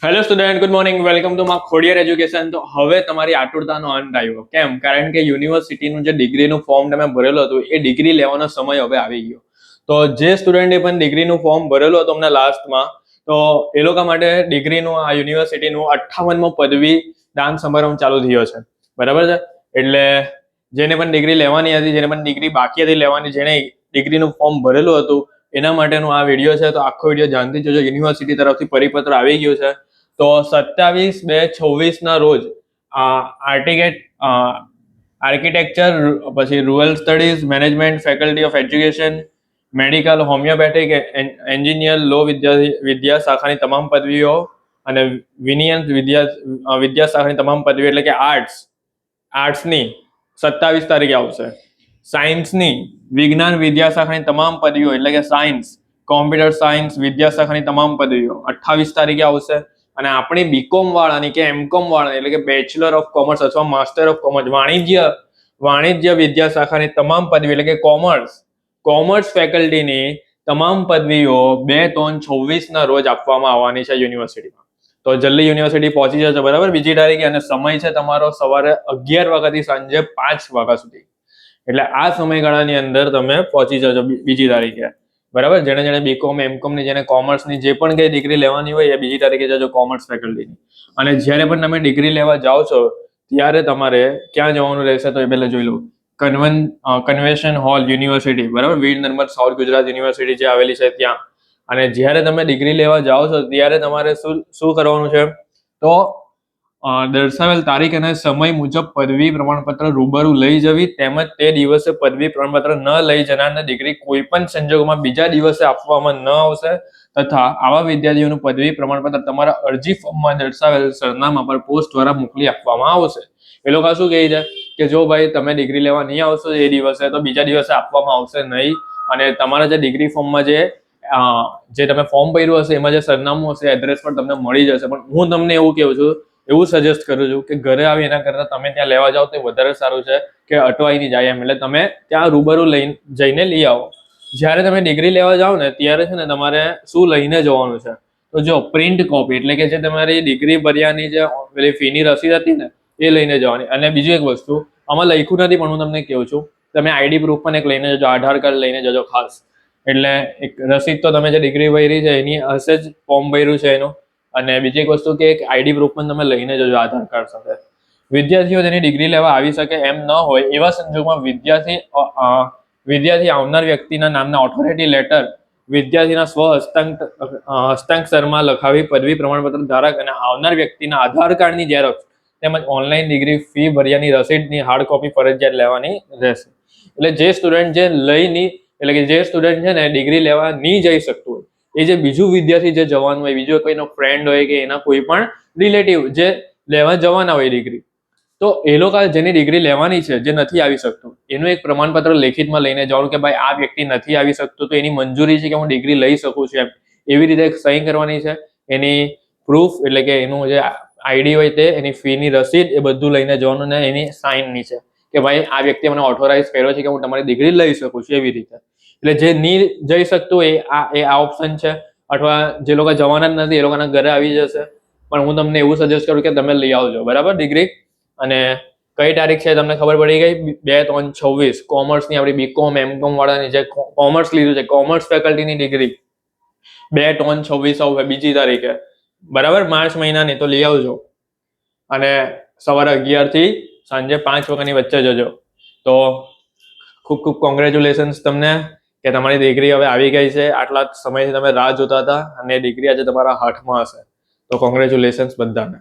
Hello student, good morning. Welcome to my Khodiyar education. તો હવે તમારી આતુરતાનો અંત આવ્યો. કેમ? કારણ કે યુનિવર્સિટીનું જે ડિગ્રીનું ફોર્મ તમે ભરેલું હતું એ ડિગ્રી લેવાનો સમય હવે આવી ગયો. તો જે સ્ટુડન્ટે પણ ડિગ્રીનું ફોર્મ ભરેલું હતું અમને લાસ્ટમાં, તો એ લોકો માટે ડિગ્રીનું આ યુનિવર્સિટીનું 58મો પદવી દાન સમારંભ ચાલુ થયો છે. બરાબર છે? એટલે જેને પણ ડિગ્રી લેવાની હતી, જેને પણ ડિગ્રી બાકી હતી લેવાની, જેને ડિગ્રીનું ફોર્મ ભરેલું હતું એના માટેનો આ વિડીયો છે. તો આખો વિડીયો ધ્યાનથી જોજો. યુનિવર્સિટી તરફથી પરિપત્ર આવી ગયું છે. તો 27/2/26 ના રોજ આર્કિટેક્ચર, પછી rural studies, management, faculty of education, medical, homeopathic, engineer, law વિદ્યા શાખાની તમામ પદવીઓ અને વિનિયન વિદ્યા શાખાની તમામ પદવીઓ એટલે કે આર્ટ્સની 27 તારીખે આવશે. સાયન્સની વિજ્ઞાન વિદ્યા શાખાની તમામ પદવીઓ એટલે કે સાયન્સ, કોમ્પ્યુટર સાયન્સ વિદ્યા શાખાની તમામ પદવીઓ 28 તારીખે આવશે. અને આપણી બીકોમ વાળાની કે એમકોમ વાળાની એટલે કે બેચલર ઓફ કોમર્સ અથવા માસ્ટર ઓફ કોમર્સ વાણિજ્ય વિદ્યા શાખાની તમામ પદવી એટલે કે કોમર્સ ફેકલ્ટીની તમામ પદવીઓ 2/3/26 ના રોજ આપવામાં આવવાની છે યુનિવર્સિટીમાં. તો જલ્દી યુનિવર્સિટી પહોંચી જશે. બરાબર? બીજી તારીખે. અને સમય છે તમારો સવારે 11 વાગ્યાથી સાંજે 5 વાગ્યા સુધી. એટલે આ સમયગાળાની અંદર તમે પહોંચી જજો બીજી તારીખે. બરાબર? જેને બીકોમ એમકોમની, જેને કોમર્સની જે પણ કઈ ડિગ્રી લેવાની હોય એ બીજી તારીખે જજો કોમર્સ ફેકલ્ટીની. અને જ્યારે પણ તમે ડિગ્રી લેવા જાઓ છો ત્યારે તમારે ક્યાં જવાનું રહેશે તો એ પહેલા જોઈ લો. કન્વેન્શન હોલ યુનિવર્સિટી, બરાબર, વીર નર્મદ સાઉથ ગુજરાત યુનિવર્સિટી જે આવેલી છે ત્યાં. અને જ્યારે તમે ડિગ્રી લેવા જાઓ છો ત્યારે તમારે શું કરવાનું છે? તો દર્શાવેલ તારીખ અને સમય મુજબ પદવી પ્રમાણપત્ર રૂબરૂ લઈ જવી, તેમજ તે દિવસે પદવી પ્રમાણપત્ર ન લઈ જનારને ડિગ્રી કોઈ પણ સંજોગોમાં બીજા દિવસે આપવામાં ન આવશે. તથા આવા વિદ્યાર્થીઓનું પદવી પ્રમાણપત્ર તમારા અરજી ફોર્મમાં દર્શાવેલ સરનામા પર પોસ્ટ દ્વારા મોકલી આપવામાં આવશે. એ લોકો શું કહે છે કે જો ભાઈ તમે ડિગ્રી લેવા નહીં આવશો એ દિવસે તો બીજા દિવસે આપવામાં આવશે નહીં. અને તમારા જે ડિગ્રી ફોર્મમાં જે તમે ફોર્મ ભર્યું હશે એમાં જે સરનામું હશે એડ્રેસ પર તમને મળી જશે. પણ હું તમને એવું સજેસ્ટ કરું છું કે ઘરે આવી એના કરતાં તમે ત્યાં લેવા જાઓ તો વધારે સારું છે કે અટવાઈ નહીં જાય એમ. એટલે તમે ત્યાં રૂબરૂ જઈને લઈ આવો. જ્યારે તમે ડિગ્રી લેવા જાઓ ને ત્યારે છે ને તમારે શું લઈને જવાનું છે? તો જો પ્રિન્ટ કોપી એટલે કે જે તમારી ડિગ્રી ભર્યાની જે પેલી ફીની રસીદ હતી ને એ લઈને જવાની. અને બીજું એક વસ્તુ આમાં લખ્યું નથી પણ હું તમને કહું છું, તમે આઈડી પ્રૂફ પણ એક લઈને જજો, આધાર કાર્ડ લઈને જજો ખાસ. એટલે એક રસીદ તો તમે જે ડિગ્રી ભરી છે એની હશે જ, ફોર્મ ભર્યું છે એનું. અને બીજી એક વસ્તુ કે એક આઈડી પ્રૂફ પણ તમે લઈને જજો આધાર કાર્ડ સાથે. વિદ્યાર્થીઓ તેની ડિગ્રી લેવા આવી શકે એમ ન હોય એવા સંજોગોમાં વિદ્યાર્થી આવનાર વ્યક્તિના નામના ઓથોરિટી લેટર વિદ્યાર્થીના હસ્તાક્ષરમાં લખાવી પદવી પ્રમાણપત્ર ધારક અને આવનાર વ્યક્તિના આધાર કાર્ડની ઝેરોક્ષ તેમજ ઓનલાઈન ડિગ્રી ફી ભર્યાની રસીદની હાર્ડ કોપી ફરજિયાત લેવાની રહેશે. એટલે જે સ્ટુડન્ટ છે ને ડિગ્રી લેવા નહીં જઈ શકતું હોય એ જે બીજું વિદ્યાર્થી જે જવાનું હોય, બીજો કોઈનો ફ્રેન્ડ હોય કે એના કોઈ પણ રિલેટિવ જે લેવા જવાના હોય ડિગ્રી, તો એ લોકો જેની ડિગ્રી લેવાની છે જે નથી આવી શકતું એનું એક પ્રમાણપત્ર લેખિતમાં લઈને જવાનું કે ભાઈ આ વ્યક્તિ નથી આવી શકતું તો એની મંજૂરી છે કે હું ડિગ્રી લઈ શકું છું એમ. એવી રીતે એક સહી કરવાની છે. એની પ્રૂફ એટલે કે એનું જે આઈડી હોય તે, એની ફીની રસીદ એ બધું લઈને જવાનું ને એની સાઇનની છે કે ભાઈ આ વ્યક્તિ મને ઓથોરાઇઝ કર્યો છે કે હું તમારી ડિગ્રી લઈ શકું છું. એવી રીતે. એટલે જે નહીં જઈ શકતું હોય એ આ ઓપ્શન છે. અથવા જે લોકો જવાના જ નથી એ લોકોના ઘરે આવી જશે. પણ હું તમને એવું સજેસ્ટ કરું કે તમે લઈ આવજો. બરાબર? ડિગ્રી. અને કઈ તારીખ છે તમને ખબર પડી ગઈ? 2/3/26 કોમર્સની આપણી બીકોમ એમકોમ વાળાની જે કોમર્સ લીધું છે કોમર્સ ફેકલ્ટીની ડિગ્રી 2/3/26 આવશે બીજી તારીખે. બરાબર? માર્ચ મહિનાની. તો લઈ આવજો. અને સવારે 11 થી સાંજે 5 વાગ્યાની વચ્ચે જજો. તો ખૂબ ખૂબ કોંગ્રેચ્યુલેશન્સ તમને કે તમારી ડિગ્રી હવે આવી ગઈ છે. આટલા સમયથી તમે રાહ જોતા હતા અને ડિગ્રી આજે તમારા હાથમાં હશે. તો કોંગ્રેચ્યુલેશન્સ બધાને.